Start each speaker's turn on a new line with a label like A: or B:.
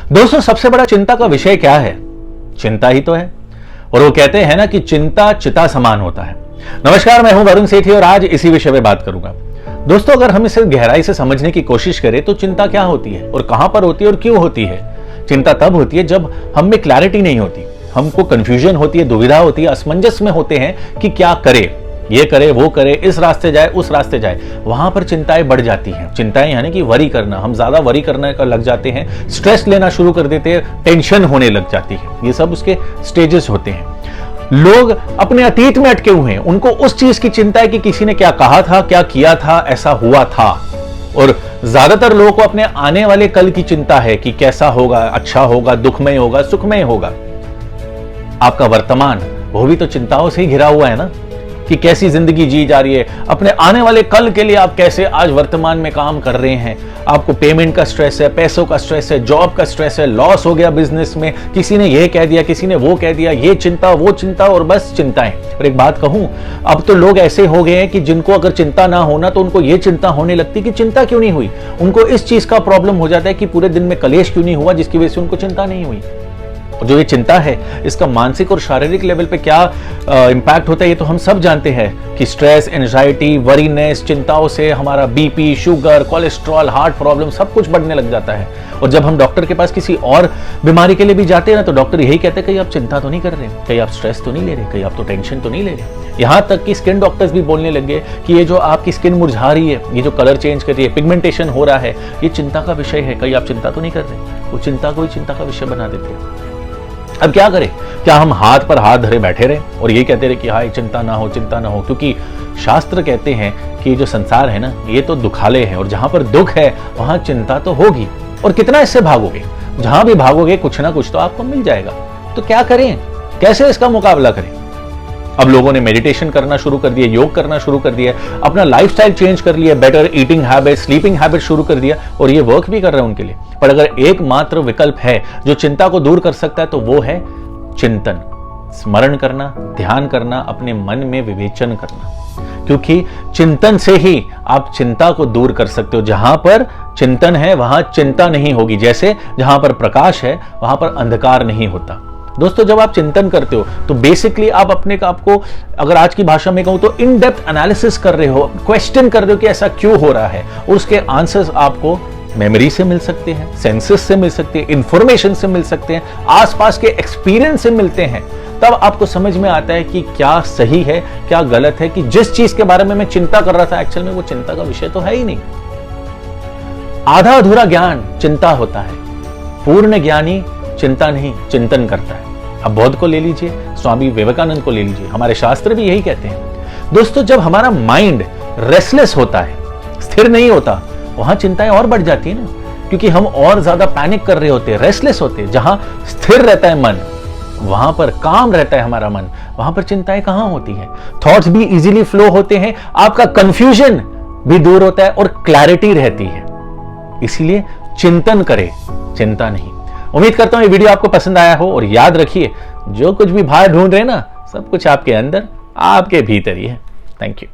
A: दोस्तों, सबसे बड़ा चिंता का विषय क्या है? चिंता ही तो है। और वो कहते हैं ना कि चिंता चिता समान होता है। नमस्कार, मैं हूं वरुण सेठी और आज इसी विषय पे बात करूंगा। दोस्तों, अगर हम इसे गहराई से समझने की कोशिश करें तो चिंता क्या होती है और कहां पर होती है और क्यों होती है। चिंता तब होती है जब हम में क्लैरिटी नहीं होती, हमको कंफ्यूजन होती है, दुविधा होती है, असमंजस में होते हैं कि क्या करे, ये करे वो करे, इस रास्ते जाए उस रास्ते जाए। वहां पर चिंताएं बढ़ जाती हैं। चिंताएं यानी कि वरी करना, हम ज्यादा वरी करने का लग जाते हैं, स्ट्रेस लेना शुरू कर देते हैं, टेंशन होने लग जाती है। ये सब उसके स्टेजेस होते हैं। लोग अपने अतीत में अटके हुए हैं, उनको उस चीज की चिंता है कि किसी ने क्या कहा था, क्या किया था, ऐसा हुआ था। और ज्यादातर लोगों को अपने आने वाले कल की चिंता है कि कैसा होगा, अच्छा होगा, दुखमय होगा, सुखमय होगा। आपका वर्तमान वो भी तो चिंताओं से ही घिरा हुआ है ना, कि कैसी जिंदगी जी जा रही है। अपने आने वाले कल के लिए आप कैसे आज वर्तमान में काम कर रहे हैं। आपको पेमेंट का स्ट्रेस है, पैसों का स्ट्रेस है, जॉब का स्ट्रेस है, लॉस हो गया बिजनेस में, किसी ने ये कह दिया, किसी ने वो कह दिया, ये चिंता वो चिंता और बस चिंताएं। और एक बात कहूं, अब तो लोग ऐसे हो गए हैं कि जिनको अगर चिंता ना होना तो उनको ये चिंता होने लगती कि चिंता क्यों नहीं हुई। उनको इस चीज का प्रॉब्लम हो जाता है कि पूरे दिन में कलेश क्यों नहीं हुआ, जिसकी वजह से उनको चिंता नहीं हुई। और जो ये चिंता है, इसका मानसिक और शारीरिक लेवल पे क्या इंपैक्ट होता है ये तो हम सब जानते हैं कि स्ट्रेस, एंजाइटी, वरीनेस, चिंताओं से हमारा BP, sugar, cholesterol, heart problem सब कुछ बढ़ने लग जाता है। और जब हम डॉक्टर के पास किसी और बीमारी के लिए भी जाते हैं ना, तो डॉक्टर यही कहते हैं कहीं आप चिंता तो नहीं कर रहे, कहीं आप स्ट्रेस तो नहीं ले रहे, कहीं आप तो टेंशन तो नहीं ले रहे। यहाँ तक कि स्किन डॉक्टर्स भी बोलने लगे कि ये जो आपकी स्किन मुरझा रही है, ये जो कलर चेंज कर रही है, पिगमेंटेशन हो रहा है, ये चिंता का विषय है, कहीं आप चिंता तो नहीं कर रहे। वो चिंता को ही चिंता का विषय बना देते हैं। अब क्या करें? क्या हम हाथ पर हाथ धरे बैठे रहे और ये कहते रहे कि हाय चिंता ना हो, चिंता ना हो? क्योंकि शास्त्र कहते हैं कि जो संसार है ना, ये तो दुखालय है और जहां पर दुख है वहां चिंता तो होगी। और कितना इससे भागोगे? जहां भी भागोगे कुछ ना कुछ तो आपको मिल जाएगा। तो क्या करें, कैसे इसका मुकाबला करें? अब लोगों ने मेडिटेशन करना शुरू कर दिया, योग करना शुरू कर दिया, अपना लाइफस्टाइल चेंज कर लिया, better eating habit, sleeping habit शुरू कर दिया और ये वर्क भी कर रहे हैं उनके लिए। पर अगर एकमात्र विकल्प है जो चिंता को दूर कर सकता है तो वो है चिंतन, स्मरण करना, ध्यान करना, अपने मन में विवेचन करना। क्योंकि चिंतन से ही आप चिंता को दूर कर सकते हो। जहां पर चिंतन है वहां चिंता नहीं होगी। जैसे जहां पर प्रकाश है वहां पर अंधकार नहीं होता। दोस्तों, जब आप चिंतन करते हो तो बेसिकली आप अपने आप को, अगर आज की भाषा में कहूं तो इन डेप्थ एनालिसिस कर रहे हो, क्वेश्चन कर रहे हो कि ऐसा क्यों हो रहा है। और उसके आंसर्स आपको मेमोरी से मिल सकते हैं, सेंसेस से मिल सकते हैं, इंफॉर्मेशन से मिल सकते हैं, आसपास के एक्सपीरियंस से मिलते हैं। तब आपको समझ में आता है कि क्या सही है, क्या गलत है, कि जिस चीज के बारे में मैं चिंता कर रहा था एक्चुअल में वो चिंता का विषय तो है ही नहीं। आधा अधूरा ज्ञान चिंता होता है, पूर्ण ज्ञानी चिंता नहीं चिंतन करता है। अब बौद्ध को ले लीजिए, स्वामी विवेकानंद को ले लीजिए, हमारे शास्त्र भी यही कहते हैं। दोस्तों, जब हमारा माइंड रेस्टलेस होता है, स्थिर नहीं होता, वहां चिंताएं और बढ़ जाती है ना, क्योंकि हम और ज्यादा पैनिक कर रहे होते हैं, रेस्टलेस होते हैं। जहां स्थिर रहता है मन, वहां पर काम रहता है हमारा मन, वहां पर चिंताएं कहां होती हैं। थॉट्स भी इजीली फ्लो होते हैं, आपका कंफ्यूजन भी दूर होता है और क्लैरिटी रहती है। इसीलिए चिंतन करें, चिंता नहीं। उम्मीद करता हूं ये वीडियो आपको पसंद आया हो और याद रखिए, जो कुछ भी बाहर ढूंढ रहे ना, सब कुछ आपके अंदर, आपके भीतर ही है। Thank you.